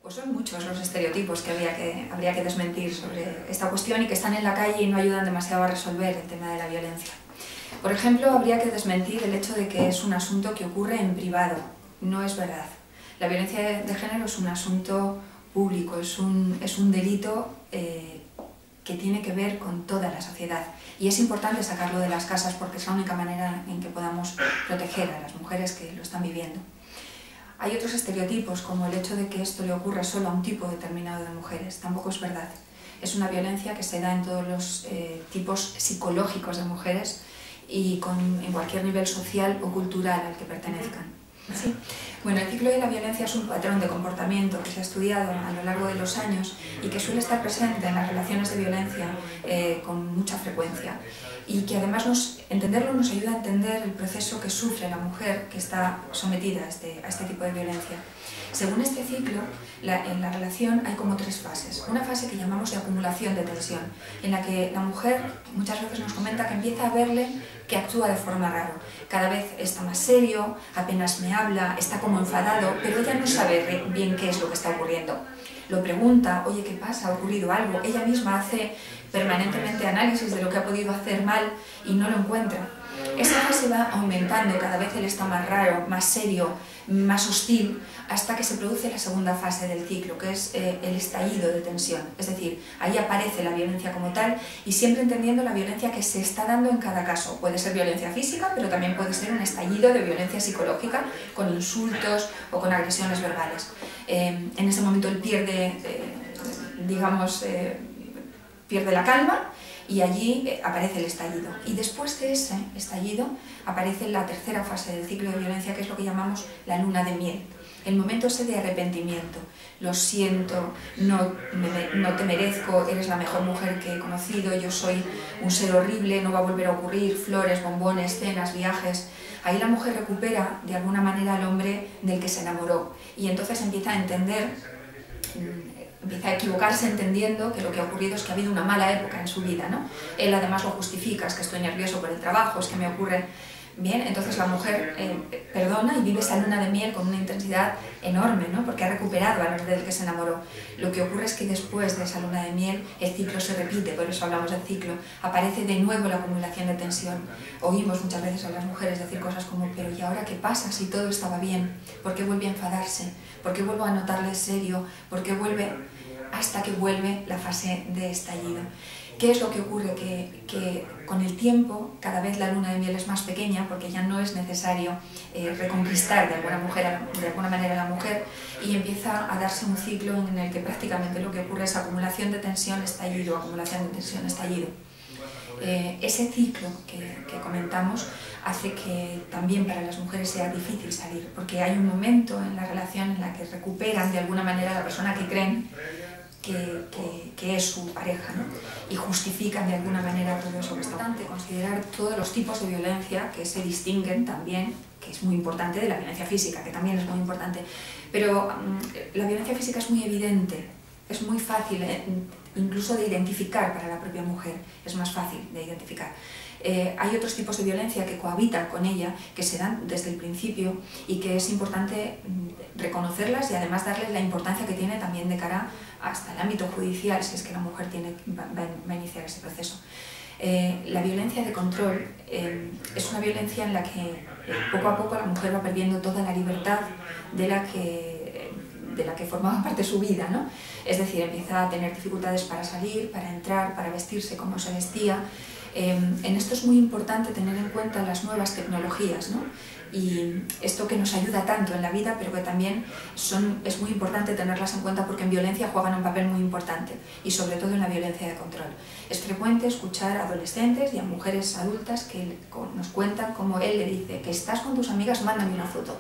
Pues son muchos los estereotipos que habría que desmentir sobre esta cuestión y que están en la calle y no ayudan demasiado a resolver el tema de la violencia. Por ejemplo, habría que desmentir el hecho de que es un asunto que ocurre en privado. No es verdad. La violencia de género es un asunto público, es un delito que tiene que ver con toda la sociedad. Y es importante sacarlo de las casas porque es la única manera en que podamos proteger a las mujeres que lo están viviendo. Hay otros estereotipos, como el hecho de que esto le ocurre solo a un tipo determinado de mujeres. Tampoco es verdad. Es una violencia que se da en todos los tipos psicológicos de mujeres y en cualquier nivel social o cultural al que pertenezcan. ¿Sí? Bueno, el ciclo de la violencia es un patrón de comportamiento que se ha estudiado a lo largo de los años y que suele estar presente en las relaciones de violencia con mucha frecuencia y que además entenderlo nos ayuda a entender el proceso que sufre la mujer que está sometida a este tipo de violencia. Según este ciclo, en la relación hay como tres fases. Una fase que llamamos de acumulación de tensión, en la que la mujer muchas veces nos comenta que empieza a verle que actúa de forma rara. Cada vez está más serio, apenas me habla, está como enfadado, pero ella no sabe bien qué es lo que está ocurriendo. Lo pregunta, oye, ¿qué pasa? ¿Ha ocurrido algo? Ella misma hace permanentemente análisis de lo que ha podido hacer mal y no lo encuentra. Esa fase va aumentando, cada vez él está más raro, más serio, más hostil, hasta que se produce la segunda fase del ciclo, que es el estallido de tensión. Es decir, ahí aparece la violencia como tal y siempre entendiendo la violencia que se está dando en cada caso. Puede ser violencia física, pero también puede ser un estallido de violencia psicológica con insultos o con agresiones verbales. En ese momento él pierde, pierde la calma y allí aparece el estallido. Y después de ese estallido aparece la tercera fase del ciclo de violencia, que es lo que llamamos la luna de miel. El momento ese de arrepentimiento. Lo siento, no te merezco, eres la mejor mujer que he conocido, yo soy un ser horrible, no va a volver a ocurrir, flores, bombones, cenas, viajes. Ahí la mujer recupera de alguna manera al hombre del que se enamoró y entonces empieza a entender, empieza a equivocarse entendiendo que lo que ha ocurrido es que ha habido una mala época en su vida, ¿no? Él además lo justifica, es que estoy nervioso por el trabajo, es que me ocurre... Bien, entonces la mujer perdona y vive esa luna de miel con una intensidad enorme, ¿no? Porque ha recuperado al hombre del que se enamoró. Lo que ocurre es que después de esa luna de miel el ciclo se repite, por eso hablamos del ciclo. Aparece de nuevo la acumulación de tensión. Oímos muchas veces a las mujeres decir cosas como, pero ¿y ahora qué pasa si todo estaba bien? ¿Por qué vuelve a enfadarse? ¿Por qué vuelvo a notarle serio? ¿Por qué vuelve? Hasta que vuelve la fase de estallido. ¿Qué es lo que ocurre? Que con el tiempo cada vez la luna de miel es más pequeña porque ya no es necesario reconquistar de alguna manera a la mujer y empieza a darse un ciclo en el que prácticamente lo que ocurre es acumulación de tensión, estallido, acumulación de tensión, estallido. Ese ciclo que comentamos hace que también para las mujeres sea difícil salir porque hay un momento en la relación en la que recuperan de alguna manera a la persona que creen que es su pareja, ¿no? Y justifican de alguna manera todo eso. Es importante considerar todos los tipos de violencia que se distinguen también, que es muy importante, de la violencia física, que también es muy importante, pero la violencia física es muy evidente, es muy fácil incluso de identificar para la propia mujer, es más fácil de identificar. Hay otros tipos de violencia que cohabitan con ella, que se dan desde el principio y que es importante reconocerlas y además darles la importancia que tiene también de cara hasta el ámbito judicial, si es que la mujer va a iniciar ese proceso. La violencia de control es una violencia en la que poco a poco la mujer va perdiendo toda la libertad de la que formaba parte su vida, ¿no? Es decir, empieza a tener dificultades para salir, para entrar, para vestirse como se vestía. En esto es muy importante tener en cuenta las nuevas tecnologías, ¿no? Y esto que nos ayuda tanto en la vida, pero que también es muy importante tenerlas en cuenta porque en violencia juegan un papel muy importante y sobre todo en la violencia de control. Es frecuente escuchar a adolescentes y a mujeres adultas que nos cuentan cómo él le dice que estás con tus amigas, mándame una foto.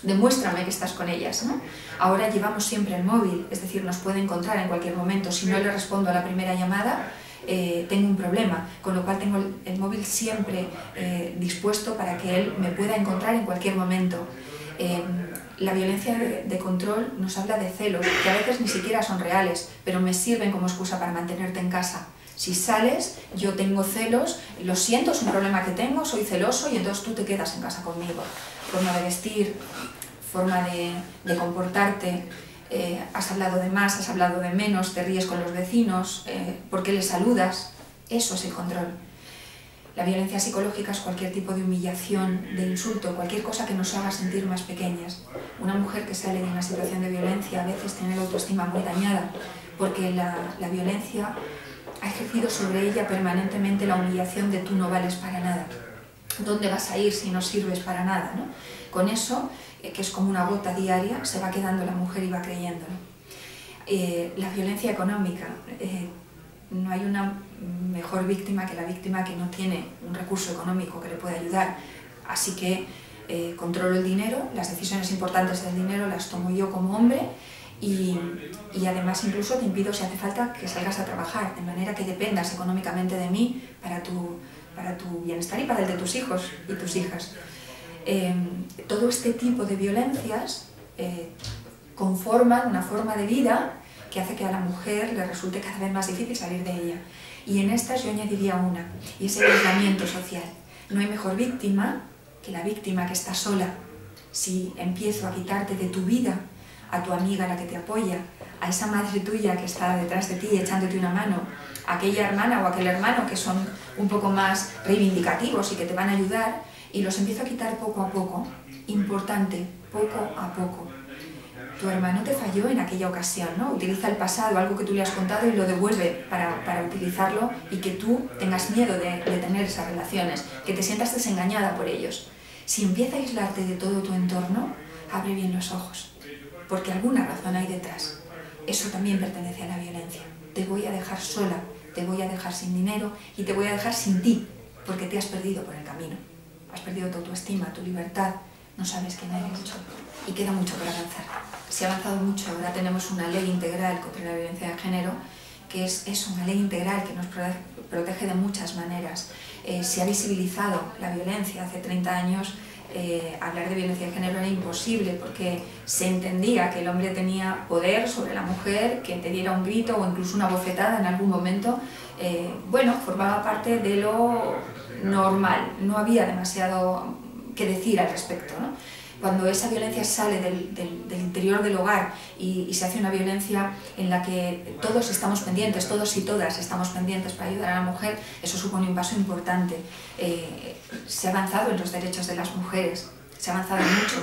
Demuéstrame que estás con ellas, ¿no? Ahora llevamos siempre el móvil, es decir, nos puede encontrar en cualquier momento. Si no le respondo a la primera llamada, tengo un problema, con lo cual tengo el móvil siempre dispuesto para que él me pueda encontrar en cualquier momento. La violencia de control nos habla de celos, que a veces ni siquiera son reales, pero me sirven como excusa para mantenerte en casa. Si sales, yo tengo celos, lo siento, es un problema que tengo, soy celoso y entonces tú te quedas en casa conmigo. Forma de vestir, forma de comportarte, has hablado de más, has hablado de menos, te ríes con los vecinos, ¿por qué les saludas? Eso es el control. La violencia psicológica es cualquier tipo de humillación, de insulto, cualquier cosa que nos haga sentir más pequeñas. Una mujer que sale de una situación de violencia a veces tiene la autoestima muy dañada, porque la violencia ha ejercido sobre ella permanentemente la humillación de tú no vales para nada. ¿Dónde vas a ir si no sirves para nada, ¿no? Con eso, que es como una gota diaria, se va quedando la mujer y va creyéndolo. La violencia económica, no hay una mejor víctima que la víctima que no tiene un recurso económico que le pueda ayudar. Así que controlo el dinero, las decisiones importantes del dinero las tomo yo como hombre y además incluso te impido, si hace falta, que salgas a trabajar, de manera que dependas económicamente de mí para tu bienestar y para el de tus hijos y tus hijas. Todo este tipo de violencias conforman una forma de vida que hace que a la mujer le resulte cada vez más difícil salir de ella. Y en estas yo añadiría una, y es el aislamiento social. No hay mejor víctima que la víctima que está sola. Si empiezo a quitarte de tu vida a tu amiga, la que te apoya, a esa madre tuya que está detrás de ti echándote una mano, a aquella hermana o aquel hermano que son un poco más reivindicativos y que te van a ayudar, y los empiezo a quitar poco a poco, importante, poco a poco. Tu hermano te falló en aquella ocasión, ¿no? Utiliza el pasado, algo que tú le has contado, y lo devuelve para utilizarlo y que tú tengas miedo de tener esas relaciones, que te sientas desengañada por ellos. Si empieza a aislarte de todo tu entorno, abre bien los ojos, porque alguna razón hay detrás. Eso también pertenece a la violencia. Te voy a dejar sola, te voy a dejar sin dinero y te voy a dejar sin ti, porque te has perdido por el camino. Has perdido tu autoestima, tu libertad, no sabes quién eres y queda mucho por avanzar. Se ha avanzado mucho, ahora tenemos una ley integral contra la violencia de género, que es eso, una ley integral que nos protege de muchas maneras. Se ha visibilizado la violencia. Hace 30 años hablar de violencia de género era imposible porque se entendía que el hombre tenía poder sobre la mujer, que te diera un grito o incluso una bofetada en algún momento, bueno, formaba parte de lo normal, no había demasiado que decir al respecto, ¿no? Cuando esa violencia sale del interior del hogar y se hace una violencia en la que todos estamos pendientes, todos y todas estamos pendientes para ayudar a la mujer, eso supone un paso importante. Se ha avanzado en los derechos de las mujeres, se ha avanzado mucho,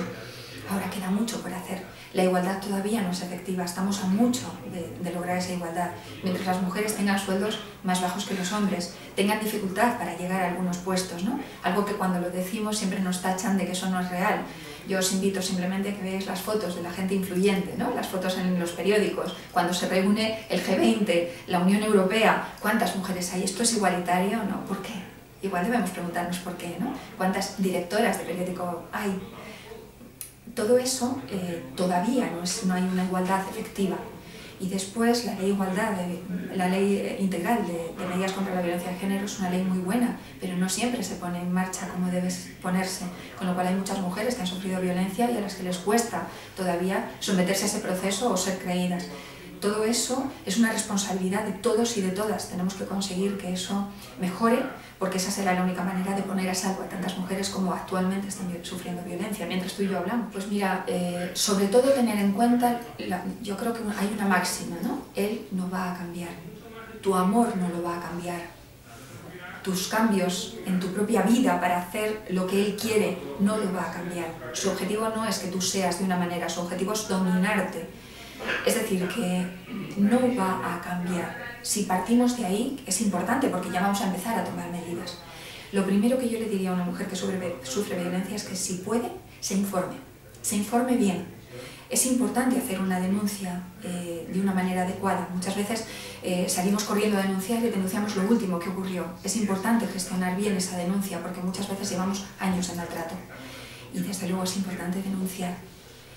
ahora queda mucho por hacer. La igualdad todavía no es efectiva, estamos a mucho de lograr esa igualdad. Mientras las mujeres tengan sueldos más bajos que los hombres, tengan dificultad para llegar a algunos puestos, ¿no? Algo que cuando lo decimos siempre nos tachan de que eso no es real. Yo os invito simplemente a que veáis las fotos de la gente influyente, ¿no? Las fotos en los periódicos, cuando se reúne el G20, la Unión Europea, ¿cuántas mujeres hay? ¿Esto es igualitario? ¿No? ¿Por qué? Igual debemos preguntarnos por qué, ¿no? ¿Cuántas directoras de periódico hay? Todo eso todavía no hay una igualdad efectiva. Y después la ley integral de medidas contra la violencia de género es una ley muy buena, pero no siempre se pone en marcha como debe ponerse, con lo cual hay muchas mujeres que han sufrido violencia y a las que les cuesta todavía someterse a ese proceso o ser creídas. Todo eso es una responsabilidad de todos y de todas. Tenemos que conseguir que eso mejore, porque esa será la única manera de poner a salvo a tantas mujeres como actualmente están sufriendo violencia, mientras tú y yo hablamos. Pues mira, sobre todo tener en cuenta, yo creo que hay una máxima, ¿no? Él no va a cambiar, tu amor no lo va a cambiar, tus cambios en tu propia vida para hacer lo que él quiere no lo va a cambiar. Su objetivo no es que tú seas de una manera, su objetivo es dominarte. Es decir, que no va a cambiar. Si partimos de ahí, es importante porque ya vamos a empezar a tomar medidas. Lo primero que yo le diría a una mujer que sufre violencia es que si puede, se informe bien. Es importante hacer una denuncia de una manera adecuada. Muchas veces salimos corriendo a denunciar y denunciamos lo último que ocurrió. Es importante gestionar bien esa denuncia porque muchas veces llevamos años en maltrato. Y desde luego es importante denunciar.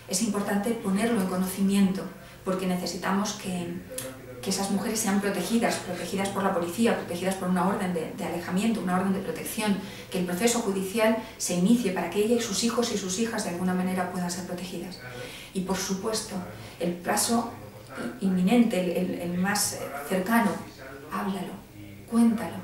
Es importante ponerlo en conocimiento, porque necesitamos que esas mujeres sean protegidas por la policía, protegidas por una orden de alejamiento, una orden de protección, que el proceso judicial se inicie para que ella y sus hijos y sus hijas de alguna manera puedan ser protegidas. Y por supuesto, el paso inminente, el más cercano, háblalo, cuéntalo,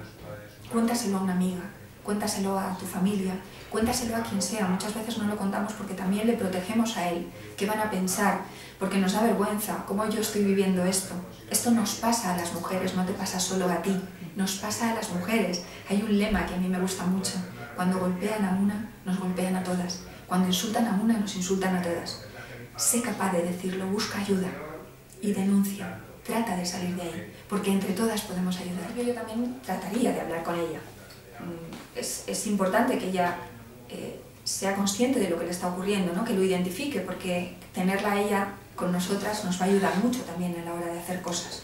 cuéntaselo a una amiga, cuéntaselo a tu familia, cuéntaselo a quien sea. Muchas veces no lo contamos porque también le protegemos a él. ¿Qué van a pensar? Porque nos da vergüenza. ¿Cómo yo estoy viviendo esto? Esto nos pasa a las mujeres, no te pasa solo a ti. Nos pasa a las mujeres. Hay un lema que a mí me gusta mucho. Cuando golpean a una, nos golpean a todas. Cuando insultan a una, nos insultan a todas. Sé capaz de decirlo, busca ayuda y denuncia. Trata de salir de ahí, porque entre todas podemos ayudar. Yo también trataría de hablar con ella. Es importante que ella sea consciente de lo que le está ocurriendo, ¿no? Que lo identifique, porque tenerla a ella con nosotras nos va a ayudar mucho también a la hora de hacer cosas.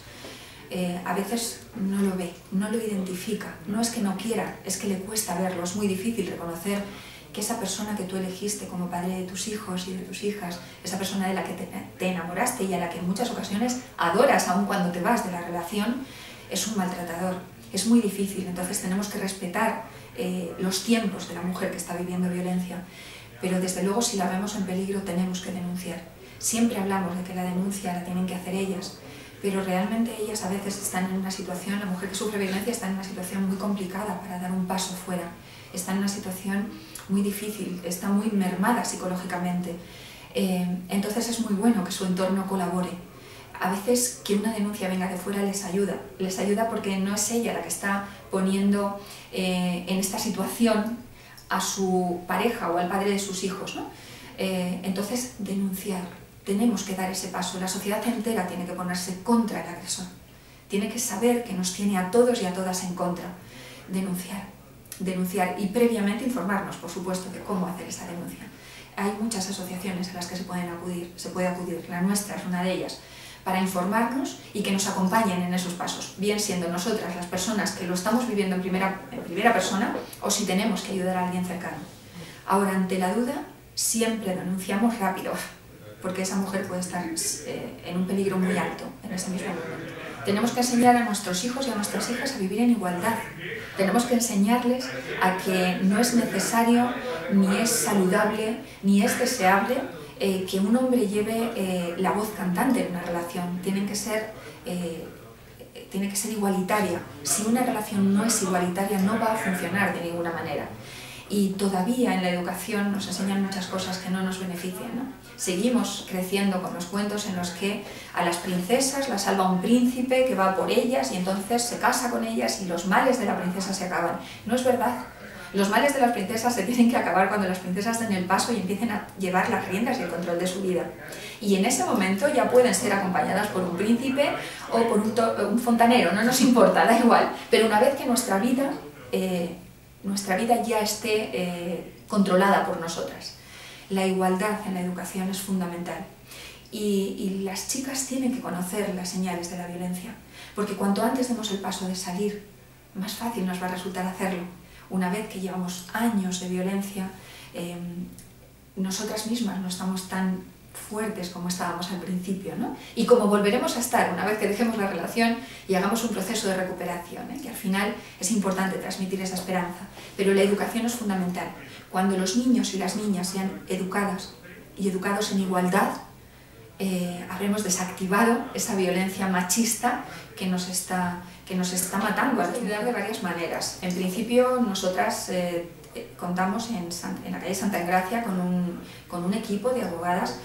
A veces no lo ve, no lo identifica, no es que no quiera, es que le cuesta verlo, es muy difícil reconocer que esa persona que tú elegiste como padre de tus hijos y de tus hijas, esa persona de la que te enamoraste y a la que en muchas ocasiones adoras aun cuando te vas de la relación, es un maltratador. Es muy difícil, entonces tenemos que respetar los tiempos de la mujer que está viviendo violencia, pero desde luego si la vemos en peligro tenemos que denunciar. Siempre hablamos de que la denuncia la tienen que hacer ellas, pero realmente ellas a veces están en una situación, la mujer que sufre violencia está en una situación muy complicada para dar un paso fuera, está en una situación muy difícil, está muy mermada psicológicamente, entonces es muy bueno que su entorno colabore. A veces que una denuncia venga de fuera les ayuda porque no es ella la que está poniendo en esta situación a su pareja o al padre de sus hijos, ¿no? Entonces denunciar, tenemos que dar ese paso, la sociedad entera tiene que ponerse contra el agresor, tiene que saber que nos tiene a todos y a todas en contra, denunciar y previamente informarnos, por supuesto, de cómo hacer esa denuncia. Hay muchas asociaciones a las que se puede acudir, la nuestra es una de ellas, para informarnos y que nos acompañen en esos pasos, bien siendo nosotras las personas que lo estamos viviendo en primera persona o si tenemos que ayudar a alguien cercano. Ahora, ante la duda, siempre denunciamos rápido, porque esa mujer puede estar en un peligro muy alto en ese mismo momento. Tenemos que enseñar a nuestros hijos y a nuestras hijas a vivir en igualdad. Tenemos que enseñarles a que no es necesario, ni es saludable, ni es deseable que un hombre lleve la voz cantante en una relación. Tiene que ser igualitaria. Si una relación no es igualitaria, no va a funcionar de ninguna manera. Y todavía en la educación nos enseñan muchas cosas que no nos benefician, ¿no? Seguimos creciendo con los cuentos en los que a las princesas las salva un príncipe que va por ellas y entonces se casa con ellas y los males de la princesa se acaban. No es verdad. Los males de las princesas se tienen que acabar cuando las princesas den el paso y empiecen a llevar las riendas y el control de su vida. Y en ese momento ya pueden ser acompañadas por un príncipe o por un fontanero, no nos importa, da igual. Pero una vez que nuestra vida ya esté controlada por nosotras. La igualdad en la educación es fundamental y las chicas tienen que conocer las señales de la violencia, porque cuanto antes demos el paso de salir, más fácil nos va a resultar hacerlo. Una vez que llevamos años de violencia, nosotras mismas no estamos tan fuertes como estábamos al principio, ¿no? Y como volveremos a estar una vez que dejemos la relación y hagamos un proceso de recuperación, que al final es importante transmitir esa esperanza, pero la educación es fundamental. Cuando los niños y las niñas sean educadas y educados en igualdad, habremos desactivado esa violencia machista que nos está matando. Hay que ayudar de varias maneras. En principio, nosotras contamos en la calle Santa Engracia con un equipo de abogadas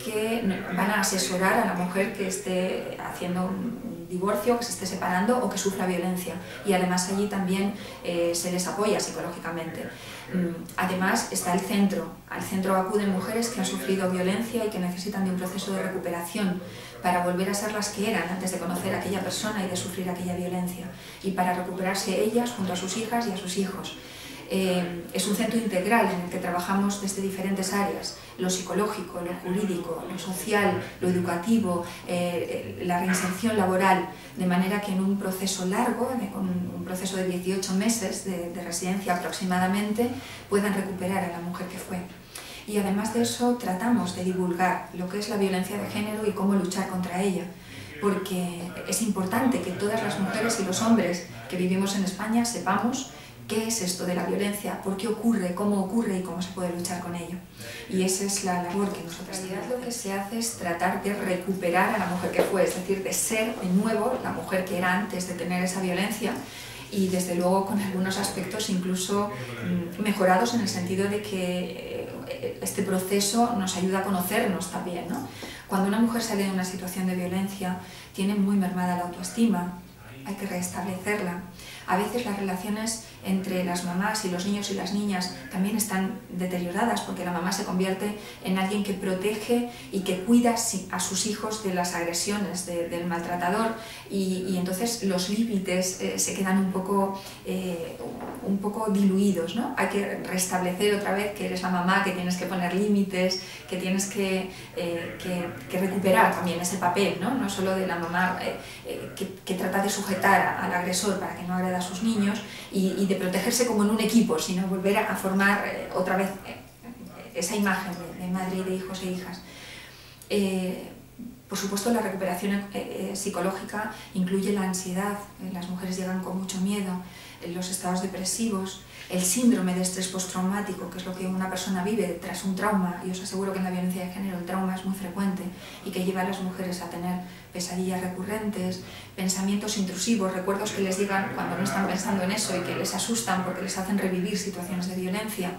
que van a asesorar a la mujer que esté haciendo un divorcio, que se esté separando o que sufra violencia. Y además allí también se les apoya psicológicamente. Además está el centro. Al centro acuden mujeres que han sufrido violencia y que necesitan de un proceso de recuperación para volver a ser las que eran antes de conocer a aquella persona y de sufrir aquella violencia. Y para recuperarse ellas junto a sus hijas y a sus hijos. Es un centro integral en el que trabajamos desde diferentes áreas, lo psicológico, lo jurídico, lo social, lo educativo, la reinserción laboral, de manera que en un proceso largo, con un proceso de 18 meses de residencia aproximadamente, puedan recuperar a la mujer que fue. Y además de eso tratamos de divulgar lo que es la violencia de género y cómo luchar contra ella, porque es importante que todas las mujeres y los hombres que vivimos en España sepamos qué es esto de la violencia, por qué ocurre, cómo ocurre y cómo se puede luchar con ello. Y esa es la labor que nosotros tenemos. Lo que se hace es tratar de recuperar a la mujer que fue, es decir, de ser de nuevo la mujer que era antes de tener esa violencia y desde luego con algunos aspectos incluso mejorados, en el sentido de que este proceso nos ayuda a conocernos también, ¿no? Cuando una mujer sale de una situación de violencia, tiene muy mermada la autoestima, hay que restablecerla. A veces las relaciones entre las mamás y los niños y las niñas también están deterioradas, porque la mamá se convierte en alguien que protege y que cuida a sus hijos de las agresiones del maltratador, y entonces los límites se quedan un poco diluidos, ¿no? Hay que restablecer otra vez que eres la mamá, que tienes que poner límites, que tienes que recuperar también ese papel, ¿no? No solo de la mamá que trata de sujetar al agresor para que no agreda a sus niños y de protegerse como en un equipo, sino volver a formar otra vez esa imagen de madre y de hijos e hijas. Por supuesto, la recuperación psicológica incluye la ansiedad. Las mujeres llegan con mucho miedo, los estados depresivos, el síndrome de estrés postraumático, que es lo que una persona vive tras un trauma, y os aseguro que en la violencia de género el trauma es muy frecuente y que lleva a las mujeres a tener pesadillas recurrentes, pensamientos intrusivos, recuerdos que les llegan cuando no están pensando en eso y que les asustan porque les hacen revivir situaciones de violencia.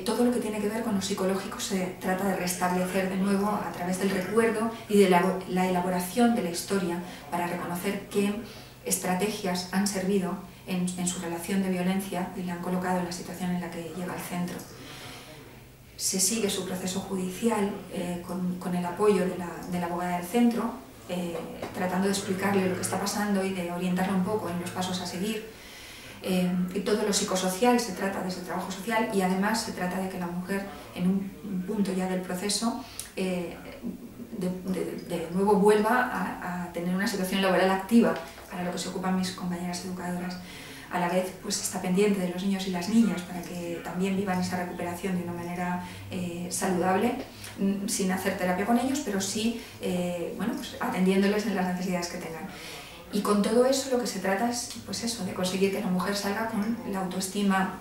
Todo lo que tiene que ver con lo psicológico se trata de restablecer de nuevo a través del recuerdo y de la elaboración de la historia, para reconocer qué estrategias han servido en su relación de violencia y le han colocado en la situación en la que llega al centro. Se sigue su proceso judicial con el apoyo de la abogada del centro, tratando de explicarle lo que está pasando y de orientarla un poco en los pasos a seguir. Y todo lo psicosocial se trata desde el trabajo social, y además se trata de que la mujer, en un punto ya del proceso, de nuevo vuelva a tener una situación laboral activa, para lo que se ocupan mis compañeras educadoras. A la vez, pues está pendiente de los niños y las niñas para que también vivan esa recuperación de una manera saludable, sin hacer terapia con ellos, pero sí bueno, pues atendiéndoles en las necesidades que tengan. Y con todo eso lo que se trata es, pues eso, de conseguir que la mujer salga con la autoestima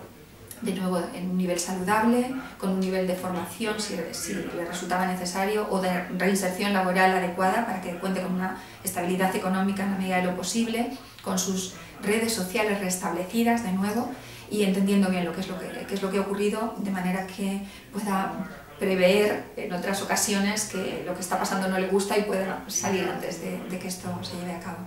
de nuevo en un nivel saludable, con un nivel de formación si le resultaba necesario, o de reinserción laboral adecuada, para que cuente con una estabilidad económica en la medida de lo posible, con sus redes sociales restablecidas de nuevo, y entendiendo bien qué es lo que ha ocurrido, de manera que pueda prever en otras ocasiones que lo que está pasando no le gusta y pueda salir antes de que esto se lleve a cabo.